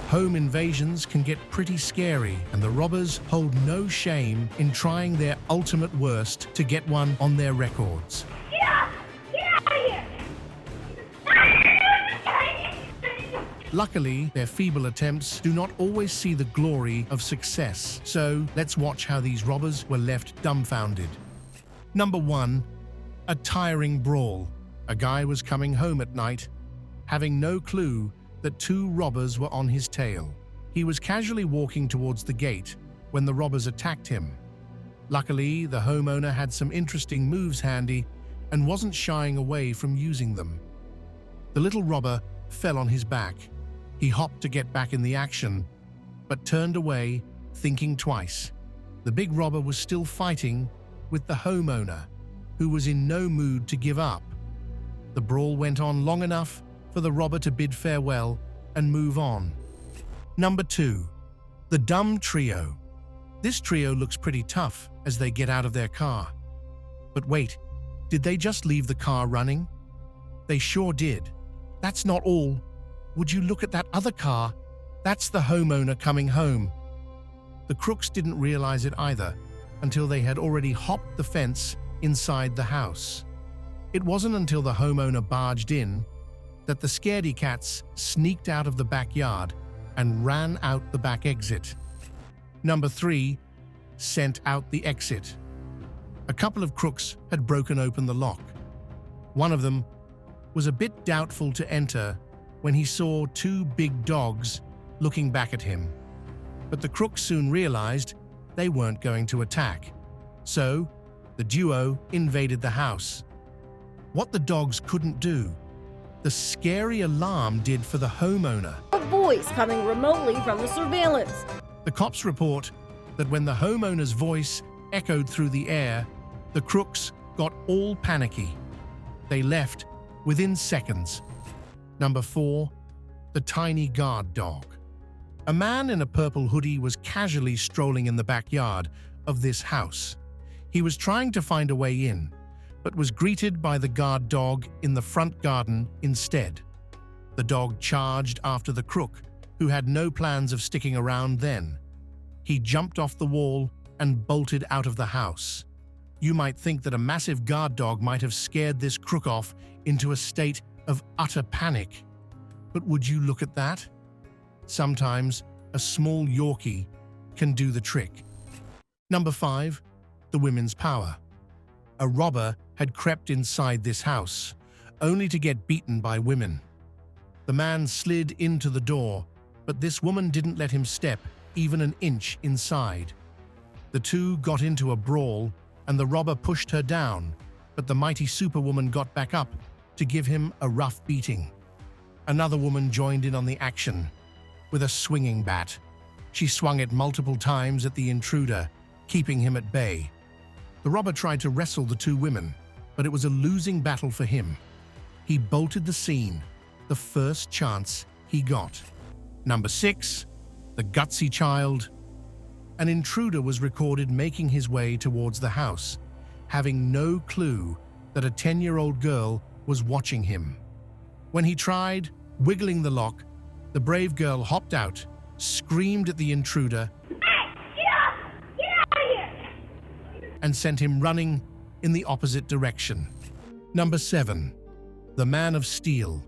Home invasions can get pretty scary, and the robbers hold no shame in trying their ultimate worst to get one on their records. Get out of here! Luckily, their feeble attempts do not always see the glory of success, so let's watch how these robbers were left dumbfounded. Number 1. A tiring brawl. A guy was coming home at night, having no clue that 2 robbers were on his tail. He was casually walking towards the gate when the robbers attacked him. Luckily, the homeowner had some interesting moves handy and wasn't shying away from using them. The little robber fell on his back. He hopped to get back in the action, but turned away, thinking twice. The big robber was still fighting with the homeowner, who was in no mood to give up. The brawl went on long enough for the robber to bid farewell and move on. Number 2. The dumb trio. This trio looks pretty tough as they get out of their car. But wait, did they just leave the car running? They sure did. That's not all. Would you look at that other car? That's the homeowner coming home. The crooks didn't realize it either until they had already hopped the fence inside the house. It wasn't until the homeowner barged in that the scaredy cats sneaked out of the backyard and ran out the back exit. Number 3. Sent out the exit. A couple of crooks had broken open the lock. One of them was a bit doubtful to enter when he saw 2 big dogs looking back at him. But the crooks soon realized they weren't going to attack. So, the duo invaded the house. What the dogs couldn't do, the scary alarm did for the homeowner. A voice coming remotely from the surveillance. The cops report that when the homeowner's voice echoed through the air, the crooks got all panicky. They left within seconds. Number 4. The tiny guard dog. A man in a purple hoodie was casually strolling in the backyard of this house. He was trying to find a way in, but was greeted by the guard dog in the front garden instead. The dog charged after the crook, who had no plans of sticking around then. He jumped off the wall and bolted out of the house. You might think that a massive guard dog might have scared this crook off into a state of utter panic. But would you look at that? Sometimes a small Yorkie can do the trick. Number 5. The women's power. A robber had crept inside this house, only to get beaten by women. The man slid into the door, but this woman didn't let him step even an inch inside. The two got into a brawl, and the robber pushed her down, but the mighty superwoman got back up to give him a rough beating. Another woman joined in on the action. With a swinging bat, she swung it multiple times at the intruder, keeping him at bay. The robber tried to wrestle the 2 women, but it was a losing battle for him. He bolted the scene, the first chance he got. Number 6. The gutsy child. An intruder was recorded making his way towards the house, having no clue that a 10-year-old girl was watching him. When he tried wiggling the lock, the brave girl hopped out, screamed at the intruder, and sent him running in the opposite direction. Number 7. The man of steel.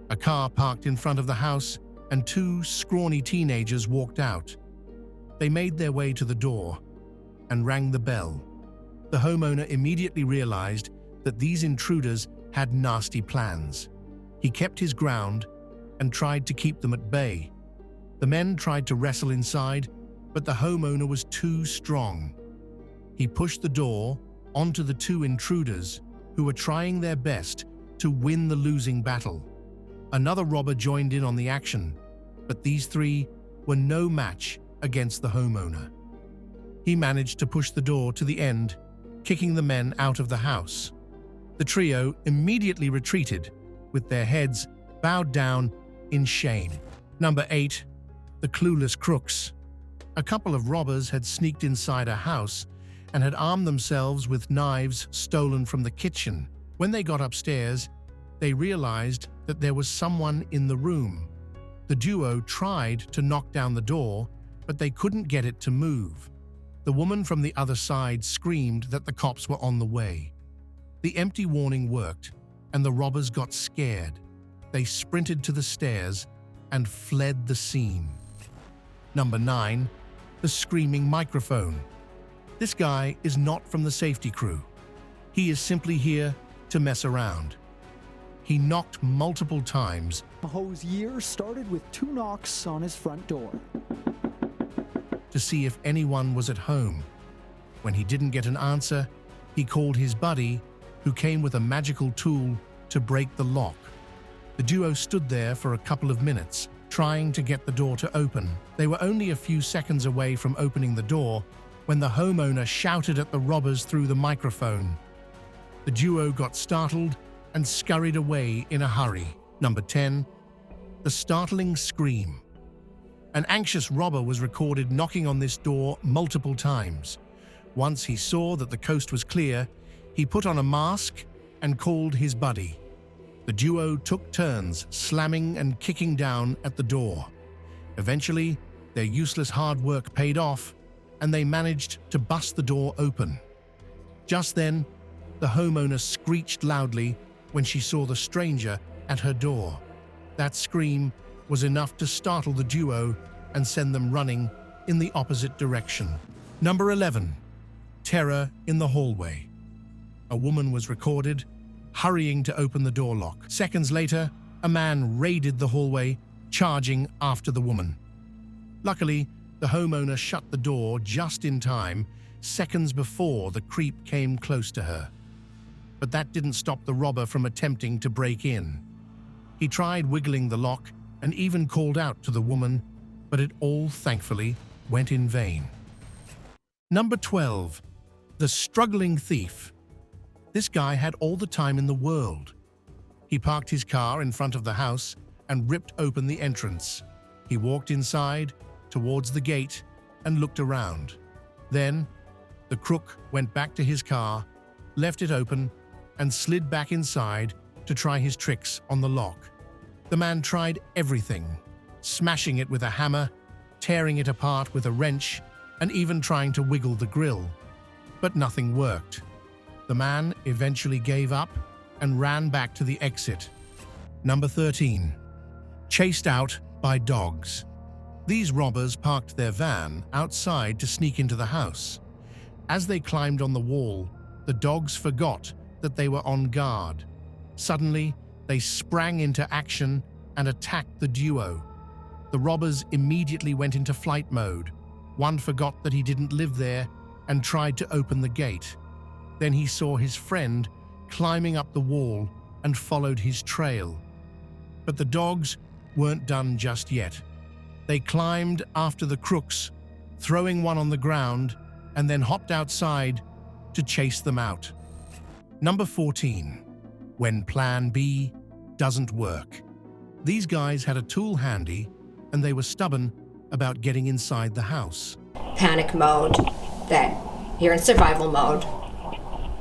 A car parked in front of the house, and 2 scrawny teenagers walked out. They made their way to the door and rang the bell. The homeowner immediately realized that these intruders had nasty plans. He kept his ground and tried to keep them at bay. The men tried to wrestle inside, but the homeowner was too strong. He pushed the door onto the 2 intruders who were trying their best to win the losing battle. Another robber joined in on the action, but these 3 were no match against the homeowner. He managed to push the door to the end, kicking the men out of the house. The trio immediately retreated, with their heads bowed down in shame. Number 8. The clueless crooks. A couple of robbers had sneaked inside a house and had armed themselves with knives stolen from the kitchen. When they got upstairs, they realized that there was someone in the room. The duo tried to knock down the door, but they couldn't get it to move. The woman from the other side screamed that the cops were on the way. The empty warning worked, and the robbers got scared. They sprinted to the stairs and fled the scene. Number 9. The screaming microphone. This guy is not from the safety crew. He is simply here to mess around. He knocked multiple times. Maho's year started with 2 knocks on his front door. To see if anyone was at home. When he didn't get an answer, he called his buddy, who came with a magical tool to break the lock. The duo stood there for a couple of minutes, trying to get the door to open. They were only a few seconds away from opening the door when the homeowner shouted at the robbers through the microphone. The duo got startled and scurried away in a hurry. Number 10. The startling scream. An anxious robber was recorded knocking on this door multiple times. Once he saw that the coast was clear, he put on a mask and called his buddy. The duo took turns slamming and kicking down at the door. Eventually, their useless hard work paid off, and they managed to bust the door open. Just then, the homeowner screeched loudly when she saw the stranger at her door. That scream was enough to startle the duo and send them running in the opposite direction. Number 11. Terror in the hallway. A woman was recorded hurrying to open the door lock. Seconds later, a man raided the hallway, charging after the woman. Luckily, the homeowner shut the door just in time, seconds before the creep came close to her. But that didn't stop the robber from attempting to break in. He tried wiggling the lock and even called out to the woman, but it all, thankfully, went in vain. Number 12. The struggling thief. This guy had all the time in the world. He parked his car in front of the house and ripped open the entrance. He walked inside, towards the gate, and looked around. Then, the crook went back to his car, left it open, and slid back inside to try his tricks on the lock. The man tried everything, smashing it with a hammer, tearing it apart with a wrench, and even trying to wiggle the grill. But nothing worked. The man eventually gave up and ran back to the exit. Number 13. Chased out by dogs. These robbers parked their van outside to sneak into the house. As they climbed on the wall, the dogs forgot that they were on guard. Suddenly, they sprang into action and attacked the duo. The robbers immediately went into flight mode. One forgot that he didn't live there and tried to open the gate. Then he saw his friend climbing up the wall and followed his trail. But the dogs weren't done just yet. They climbed after the crooks, throwing one on the ground, and then hopped outside to chase them out. Number 14. When Plan B doesn't work. These guys had a tool handy, and they were stubborn about getting inside the house. Panic mode, that you're in survival mode.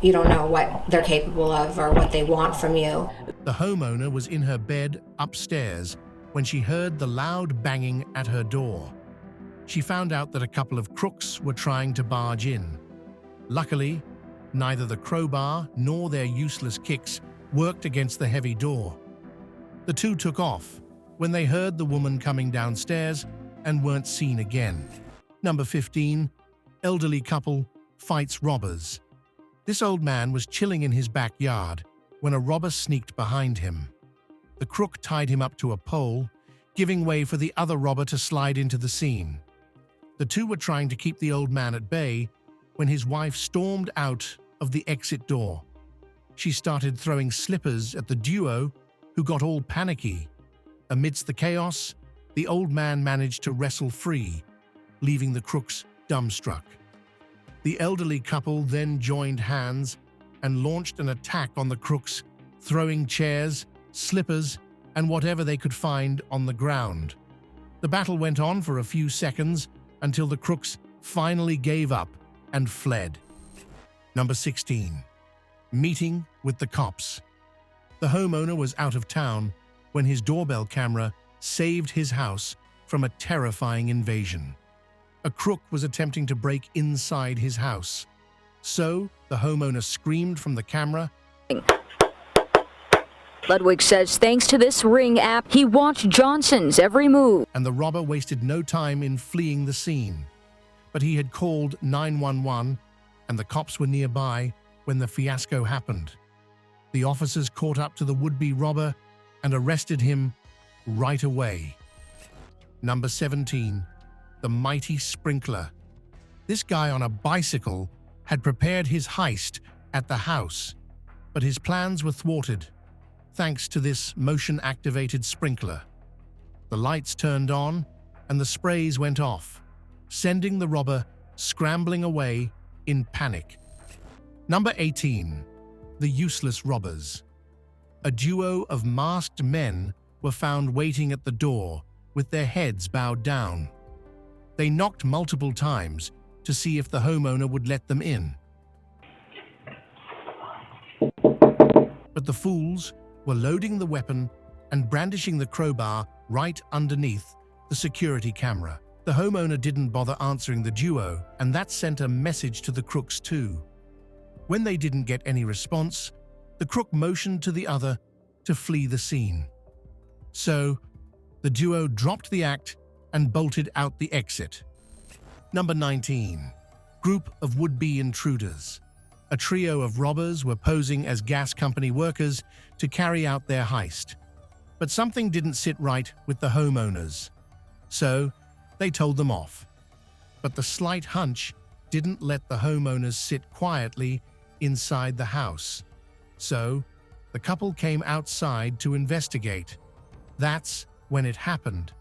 You don't know what they're capable of or what they want from you. The homeowner was in her bed upstairs when she heard the loud banging at her door. She found out that a couple of crooks were trying to barge in. Luckily, neither the crowbar nor their useless kicks worked against the heavy door. The two took off when they heard the woman coming downstairs and weren't seen again. Number 15. Elderly couple fights robbers. This old man was chilling in his backyard when a robber sneaked behind him. The crook tied him up to a pole, giving way for the other robber to slide into the scene. The two were trying to keep the old man at bay when his wife stormed out of the exit door. She started throwing slippers at the duo, who got all panicky. Amidst the chaos, the old man managed to wrestle free, leaving the crooks dumbstruck. The elderly couple then joined hands and launched an attack on the crooks, throwing chairs, slippers, and whatever they could find on the ground. The battle went on for a few seconds until the crooks finally gave up and fled. Number 16. Meeting with the cops. The homeowner was out of town when his doorbell camera saved his house from a terrifying invasion. A crook was attempting to break inside his house. So, the homeowner screamed from the camera. Ludwig says thanks to this Ring app, he watched Johnson's every move. And the robber wasted no time in fleeing the scene. But he had called 911, and the cops were nearby when the fiasco happened. The officers caught up to the would-be robber and arrested him right away. Number 17. The mighty sprinkler. This guy on a bicycle had prepared his heist at the house, but his plans were thwarted thanks to this motion-activated sprinkler. The lights turned on and the sprays went off, sending the robber scrambling away in panic. Number 18. The useless robbers. A duo of masked men were found waiting at the door with their heads bowed down. They knocked multiple times to see if the homeowner would let them in. But the fools were loading the weapon and brandishing the crowbar right underneath the security camera. The homeowner didn't bother answering the duo, and that sent a message to the crooks too. When they didn't get any response, the crook motioned to the other to flee the scene. So, the duo dropped the act and bolted out the exit. Number 19. Group of would-be intruders. A trio of robbers were posing as gas company workers to carry out their heist. But something didn't sit right with the homeowners. So, they told them off. But the slight hunch didn't let the homeowners sit quietly inside the house. So, the couple came outside to investigate. That's when it happened.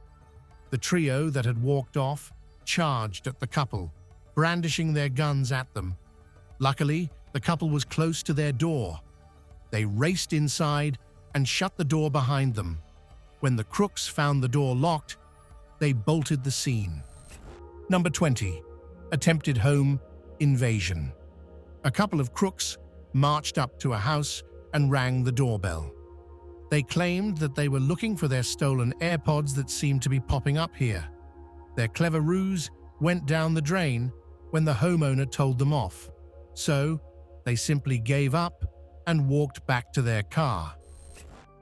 The trio that had walked off charged at the couple, brandishing their guns at them. Luckily, the couple was close to their door. They raced inside and shut the door behind them. When the crooks found the door locked, they bolted the scene. Number 20. Attempted home invasion. A couple of crooks marched up to a house and rang the doorbell. They claimed that they were looking for their stolen AirPods that seemed to be popping up here. Their clever ruse went down the drain when the homeowner told them off. So, they simply gave up and walked back to their car.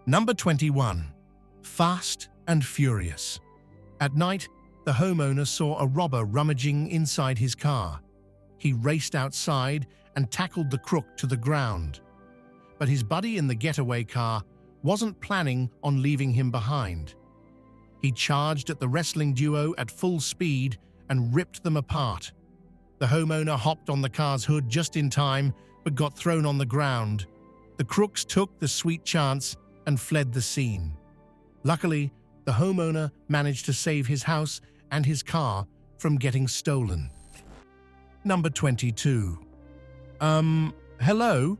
Number 21. Fast and furious. At night, the homeowner saw a robber rummaging inside his car. He raced outside and tackled the crook to the ground. But his buddy in the getaway car wasn't planning on leaving him behind. He charged at the wrestling duo at full speed and ripped them apart. The homeowner hopped on the car's hood just in time, but got thrown on the ground. The crooks took the sweet chance and fled the scene. Luckily, the homeowner managed to save his house and his car from getting stolen. Number 22. Hello?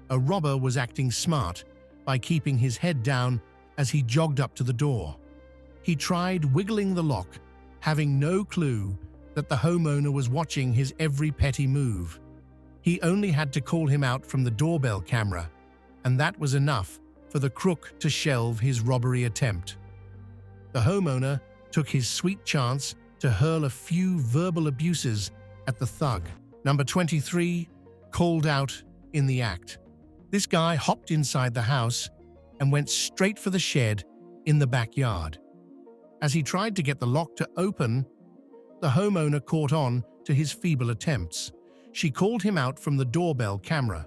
A robber was acting smart by keeping his head down as he jogged up to the door. He tried wiggling the lock, having no clue that the homeowner was watching his every petty move. He only had to call him out from the doorbell camera, and that was enough for the crook to shelve his robbery attempt. The homeowner took his sweet chance to hurl a few verbal abuses at the thug. Number 23, called out in the act. This guy hopped inside the house and went straight for the shed in the backyard. As he tried to get the lock to open, the homeowner caught on to his feeble attempts. She called him out from the doorbell camera.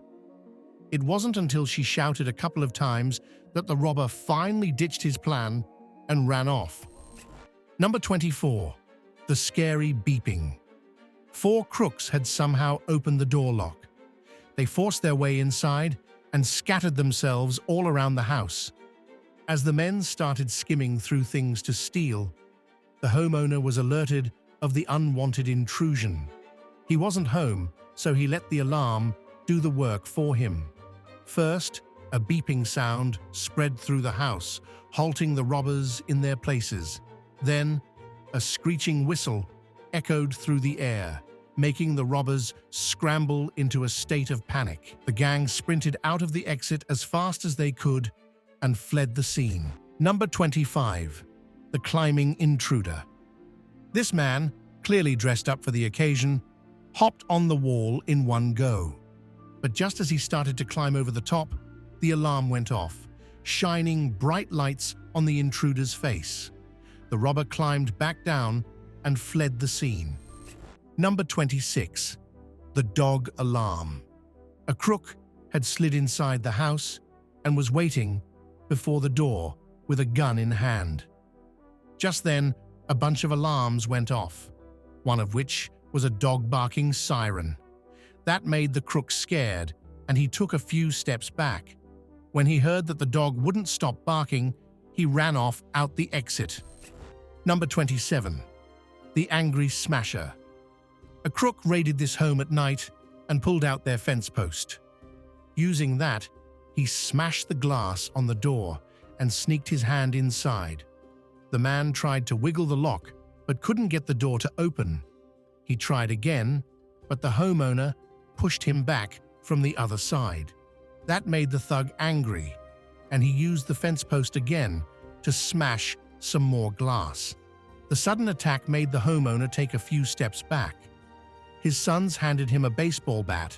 It wasn't until she shouted a couple of times that the robber finally ditched his plan and ran off. Number 24. The scary beeping. 4 crooks had somehow opened the door lock. They forced their way inside and scattered themselves all around the house. As the men started skimming through things to steal, the homeowner was alerted of the unwanted intrusion. He wasn't home, so he let the alarm do the work for him. First, a beeping sound spread through the house, halting the robbers in their places. Then, a screeching whistle echoed through the air, making the robbers scramble into a state of panic. The gang sprinted out of the exit as fast as they could and fled the scene. Number 25. The climbing intruder. This man, clearly dressed up for the occasion, hopped on the wall in one go. But just as he started to climb over the top, the alarm went off, shining bright lights on the intruder's face. The robber climbed back down and fled the scene. Number 26. The dog alarm. A crook had slid inside the house and was waiting before the door with a gun in hand. Just then, a bunch of alarms went off, one of which was a dog barking siren. That made the crook scared, and he took a few steps back. When he heard that the dog wouldn't stop barking, he ran off out the exit. Number 27. The angry smasher. A crook raided this home at night and pulled out their fence post. Using that, he smashed the glass on the door and sneaked his hand inside. The man tried to wiggle the lock, but couldn't get the door to open. He tried again, but the homeowner pushed him back from the other side. That made the thug angry, and he used the fence post again to smash some more glass. The sudden attack made the homeowner take a few steps back. His sons handed him a baseball bat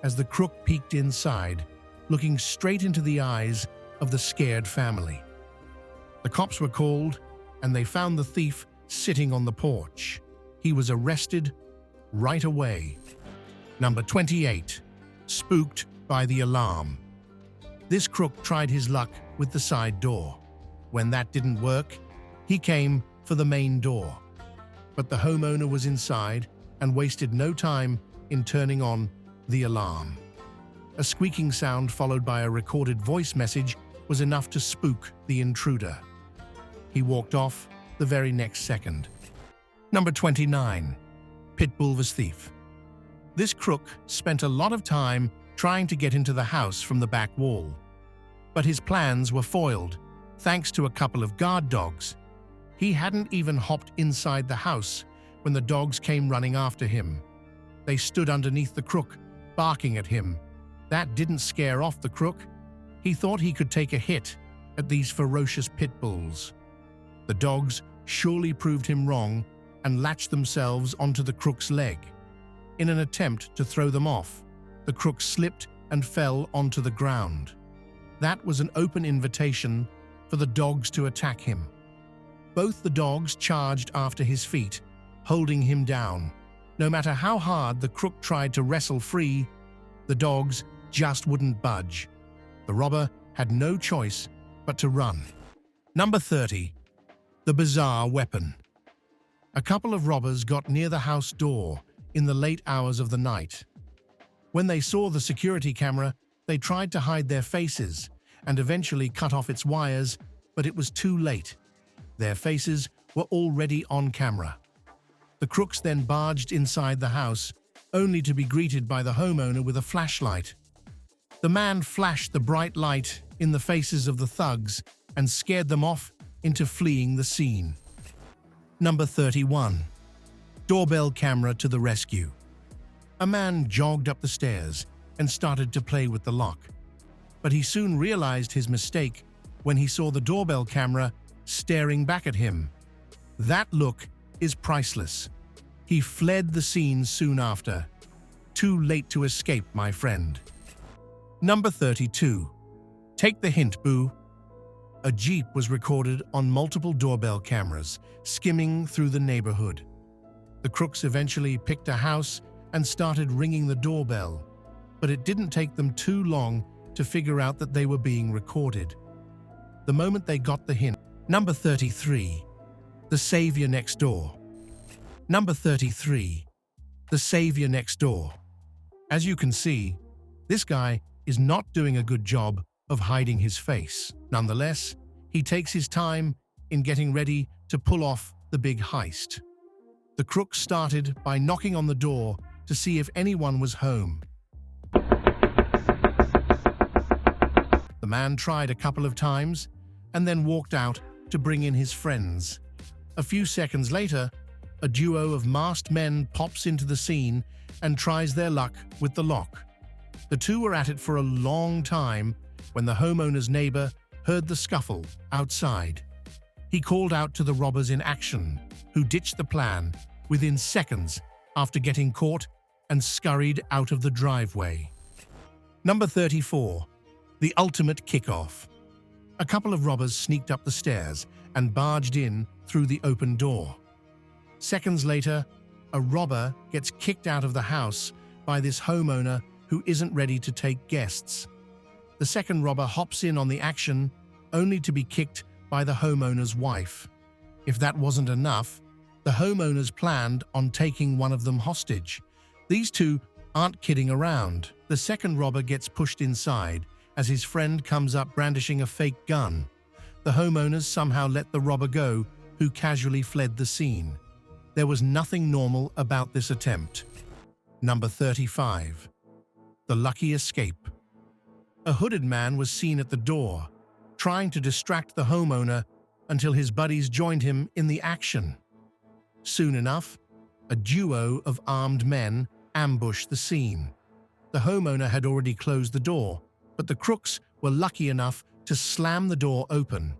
as the crook peeked inside, looking straight into the eyes of the scared family. The cops were called, and they found the thief sitting on the porch. He was arrested right away. Number 28. Spooked by the alarm. This crook tried his luck with the side door. When that didn't work, he came for the main door. But the homeowner was inside and wasted no time in turning on the alarm. A squeaking sound followed by a recorded voice message was enough to spook the intruder. He walked off the very next second. Number 29. Pitbull Was Thief. This crook spent a lot of time trying to get into the house from the back wall. But his plans were foiled, thanks to a couple of guard dogs. He hadn't even hopped inside the house when the dogs came running after him. They stood underneath the crook, barking at him. That didn't scare off the crook. He thought he could take a hit at these ferocious pit bulls. The dogs surely proved him wrong and latched themselves onto the crook's leg. In an attempt to throw them off, the crook slipped and fell onto the ground. That was an open invitation for the dogs to attack him. Both the dogs charged after his feet, holding him down. No matter how hard the crook tried to wrestle free, the dogs just wouldn't budge. The robber had no choice but to run. Number 30. The bizarre weapon. A couple of robbers got near the house door in the late hours of the night. When they saw the security camera, they tried to hide their faces and eventually cut off its wires, but it was too late. Their faces were already on camera. The crooks then barged inside the house, only to be greeted by the homeowner with a flashlight. The man flashed the bright light in the faces of the thugs and scared them off into fleeing the scene. Number 31. Doorbell camera to the rescue. A man jogged up the stairs and started to play with the lock. But he soon realized his mistake when he saw the doorbell camera staring back at him. That look is priceless. He fled the scene soon after. Too late to escape, my friend. Number 32. Take the hint, boo. A Jeep was recorded on multiple doorbell cameras, skimming through the neighborhood. The crooks eventually picked a house and started ringing the doorbell, but it didn't take them too long to figure out that they were being recorded. The moment they got the hint. Number 33. The savior next door. Number 33. The savior next door. As you can see, this guy is not doing a good job of hiding his face. Nonetheless, he takes his time in getting ready to pull off the big heist. The crook started by knocking on the door to see if anyone was home. The man tried a couple of times and then walked out to bring in his friends. A few seconds later, a duo of masked men pops into the scene and tries their luck with the lock. The two were at it for a long time when the homeowner's neighbor heard the scuffle outside. He called out to the robbers in action, who ditched the plan within seconds after getting caught and scurried out of the driveway. Number 34. The ultimate kickoff. A couple of robbers sneaked up the stairs and barged in through the open door. Seconds later, a robber gets kicked out of the house by this homeowner who isn't ready to take guests. The second robber hops in on the action, only to be kicked by the homeowner's wife. If that wasn't enough, the homeowners planned on taking one of them hostage. These two aren't kidding around. The second robber gets pushed inside as his friend comes up brandishing a fake gun. The homeowners somehow let the robber go, who casually fled the scene. There was nothing normal about this attempt. Number 35. The lucky escape. A hooded man was seen at the door, trying to distract the homeowner until his buddies joined him in the action. Soon enough, a duo of armed men ambushed the scene. The homeowner had already closed the door, but the crooks were lucky enough to slam the door open.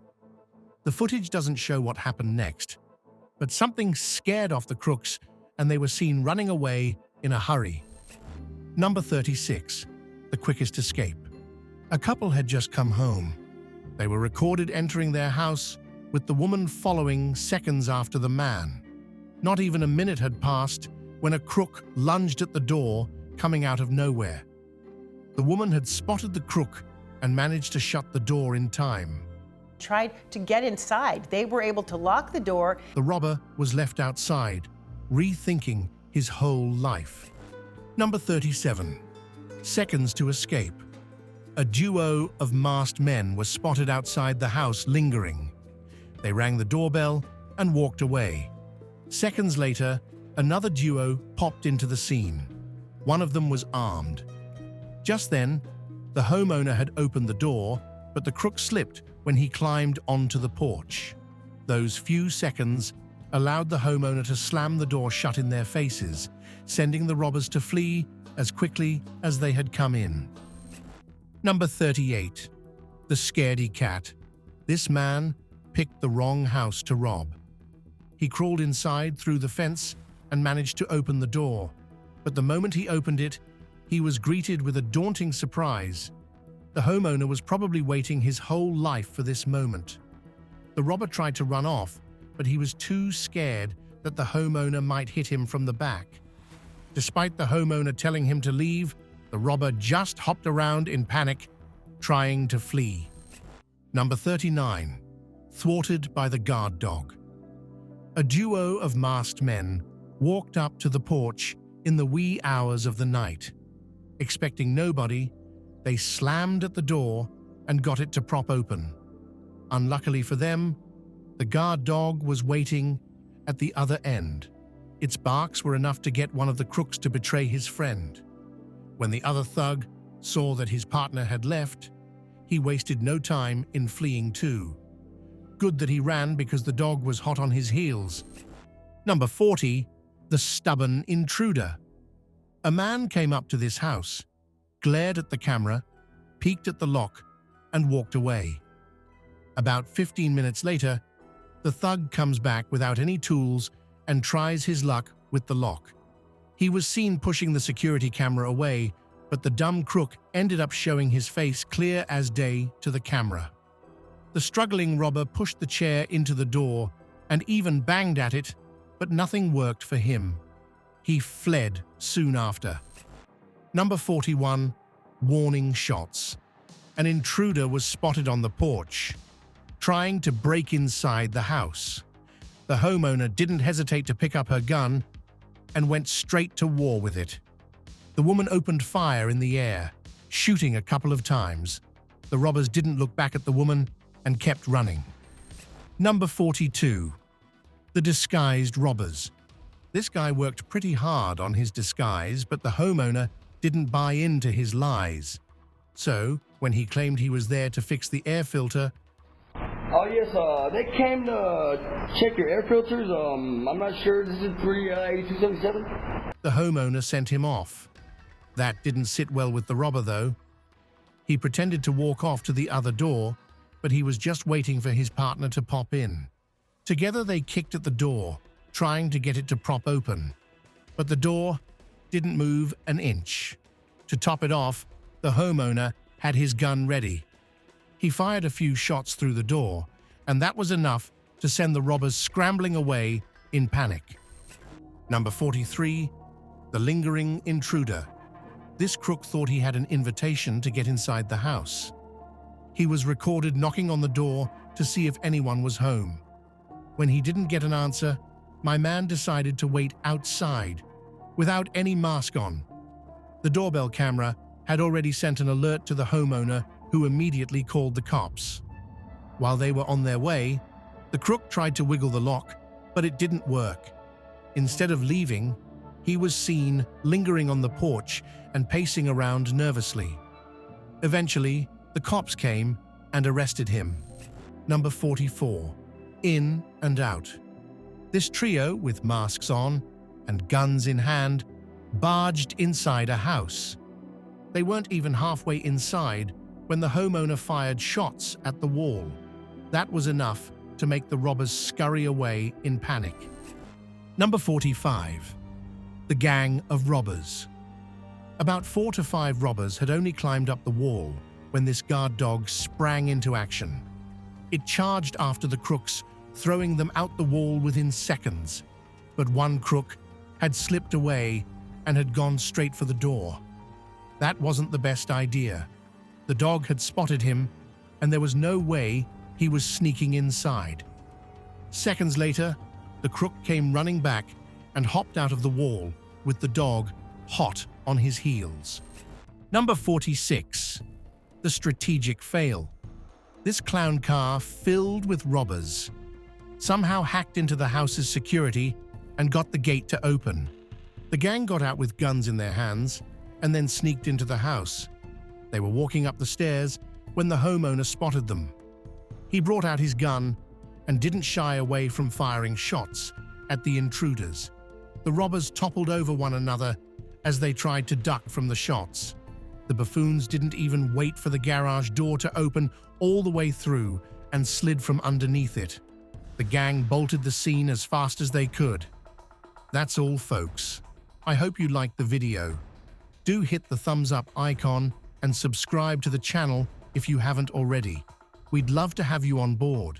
The footage doesn't show what happened next, but something scared off the crooks and they were seen running away in a hurry. Number 36. The quickest escape. A couple had just come home. They were recorded entering their house, with the woman following seconds after the man. Not even a minute had passed when a crook lunged at the door, coming out of nowhere. The woman had spotted the crook and managed to shut the door in time. Tried to get inside. They were able to lock the door. The robber was left outside, rethinking his whole life. Number 37. Seconds to escape. A duo of masked men was spotted outside the house lingering. They rang the doorbell and walked away. Seconds later, another duo popped into the scene. One of them was armed. Just then, the homeowner had opened the door, but the crook slipped when he climbed onto the porch. Those few seconds allowed the homeowner to slam the door shut in their faces, sending the robbers to flee as quickly as they had come in. Number 38. The scaredy cat. This man picked the wrong house to rob. He crawled inside through the fence and managed to open the door. But the moment he opened it, he was greeted with a daunting surprise. The homeowner was probably waiting his whole life for this moment. The robber tried to run off, but he was too scared that the homeowner might hit him from the back. Despite the homeowner telling him to leave, the robber just hopped around in panic, trying to flee. Number 39. Thwarted by the guard dog. A duo of masked men walked up to the porch in the wee hours of the night. Expecting nobody, they slammed at the door and got it to prop open. Unluckily for them, the guard dog was waiting at the other end. Its barks were enough to get one of the crooks to betray his friend. When the other thug saw that his partner had left, he wasted no time in fleeing too. Good that he ran because the dog was hot on his heels. Number 40. The stubborn intruder. A man came up to this house, glared at the camera, peeked at the lock, and walked away. About 15 minutes later, the thug comes back without any tools and tries his luck with the lock. He was seen pushing the security camera away, but the dumb crook ended up showing his face clear as day to the camera. The struggling robber pushed the chair into the door and even banged at it, but nothing worked for him. He fled soon after. Number 41. Warning shots. An intruder was spotted on the porch, trying to break inside the house. The homeowner didn't hesitate to pick up her gun and went straight to war with it. The woman opened fire in the air, shooting a couple of times. The robbers didn't look back at the woman and kept running. Number 42. The disguised robbers. This guy worked pretty hard on his disguise, but the homeowner didn't buy into his lies. So, when he claimed he was there to fix the air filter, "Oh yes, they came to check your air filters. I'm not sure. This is 38277. the homeowner sent him off. That didn't sit well with the robber, though. He pretended to walk off to the other door, but he was just waiting for his partner to pop in. Together they kicked at the door, trying to get it to prop open. But the door didn't move an inch. To top it off, the homeowner had his gun ready. He fired a few shots through the door, and that was enough to send the robbers scrambling away in panic. Number 43, the lingering intruder. This crook thought he had an invitation to get inside the house. He was recorded knocking on the door to see if anyone was home. When he didn't get an answer, my man decided to wait outside, without any mask on. The doorbell camera had already sent an alert to the homeowner, who immediately called the cops. While they were on their way, the crook tried to wiggle the lock, but it didn't work. Instead of leaving, he was seen lingering on the porch and pacing around nervously. Eventually, the cops came and arrested him. Number 44, in and out. This trio, with masks on and guns in hand, barged inside a house. They weren't even halfway inside when the homeowner fired shots at the wall. That was enough to make the robbers scurry away in panic. Number 45, the gang of robbers. About 4 to 5 robbers had only climbed up the wall when this guard dog sprang into action. It charged after the crooks, throwing them out the wall within seconds. But one crook had slipped away and had gone straight for the door. That wasn't the best idea. The dog had spotted him, and there was no way he was sneaking inside. Seconds later, the crook came running back and hopped out of the wall with the dog hot on his heels. Number 46, the strategic fail. This clown car filled with robbers somehow hacked into the house's security and got the gate to open. The gang got out with guns in their hands and then sneaked into the house. They were walking up the stairs when the homeowner spotted them. He brought out his gun and didn't shy away from firing shots at the intruders. The robbers toppled over one another as they tried to duck from the shots. The buffoons didn't even wait for the garage door to open all the way through and slid from underneath it. The gang bolted the scene as fast as they could. That's all, folks. I hope you liked the video. Do hit the thumbs up icon and subscribe to the channel if you haven't already. We'd love to have you on board.